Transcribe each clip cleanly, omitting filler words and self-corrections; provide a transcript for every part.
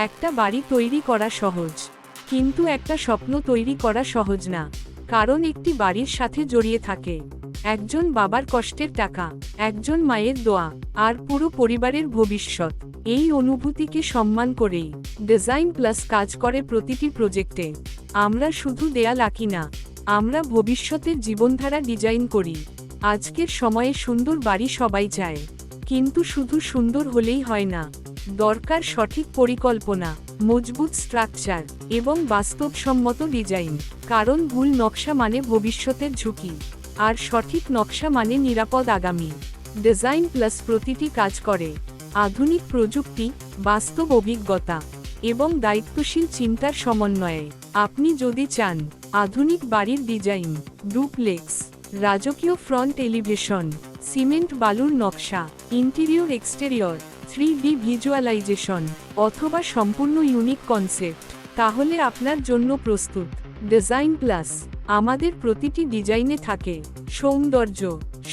একটা বাড়ি তৈরি করা সহজ, কিন্তু একটা স্বপ্ন তৈরি করা সহজ না। কারণ একটি বাড়ির সাথে জড়িয়ে থাকে একজন বাবার কষ্টের টাকা, একজন মায়ের দোয়া, আর পুরো পরিবারের ভবিষ্যৎ। এই অনুভূতিকে সম্মান করেই ডিজাইন প্লাস কাজ করে প্রতিটি প্রজেক্টে। আমরা শুধু দেয়াল আঁকি না, আমরা ভবিষ্যতের জীবনধারা ডিজাইন করি। আজকের সময়ে সুন্দর বাড়ি সবাই চায়, কিন্তু শুধু সুন্দর হলেই হয় না, দরকার সঠিক পরিকল্পনা, মজবুত স্ট্রাকচার এবং বাস্তবসম্মত ডিজাইন। কারণ ভুল নকশা মানে ভবিষ্যতের ঝুঁকি, আর সঠিক নকশা মানে নিরাপদ আগামী। ডিজাইন প্লাস প্রতিটি কাজ করে আধুনিক প্রযুক্তি, বাস্তব অভিজ্ঞতা এবং দায়িত্বশীল চিন্তার সমন্বয়ে। আপনি যদি চান আধুনিক বাড়ির ডিজাইন, ডুপ্লেক্স, রাজকীয় ফ্রন্ট এলিভেশন, সিমেন্ট বালুর নকশা, ইন্টেরিয়র এক্সটেরিয়র, 3D ভিজুয়ালাইজেশন, অথবা সম্পূর্ণ ইউনিক কনসেপ্ট, তাহলে আপনার জন্য প্রস্তুত ডিজাইন প্লাস। আমাদের প্রতিটি ডিজাইনে থাকে সৌন্দর্য,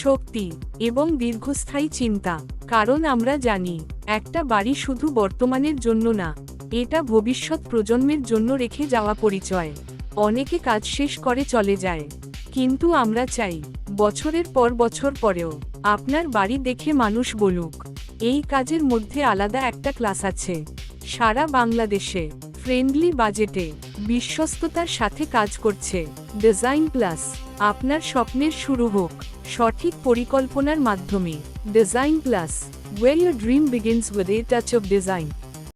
শক্তি এবং দীর্ঘস্থায়ী চিন্তা। কারণ আমরা জানি একটা বাড়ি শুধু বর্তমানের জন্য না, এটা ভবিষ্যৎ প্রজন্মের জন্য রেখে যাওয়া পরিচয়। অনেকে কাজ শেষ করে চলে যায়, কিন্তু আমরা চাই বছরের পর বছর পরেও আপনার বাড়ি দেখে মানুষ বলুক, এই কাজের মধ্যে আলাদা একটা ক্লাস আছে। সারা বাংলাদেশে ফ্রেন্ডলি বাজেটে বিশ্বস্ততার সাথে কাজ করছে ডিজাইন প্লাস। আপনার স্বপ্নের শুরু হোক সঠিক পরিকল্পনার মাধ্যমে। Design plus, where your dream begins with a touch of design.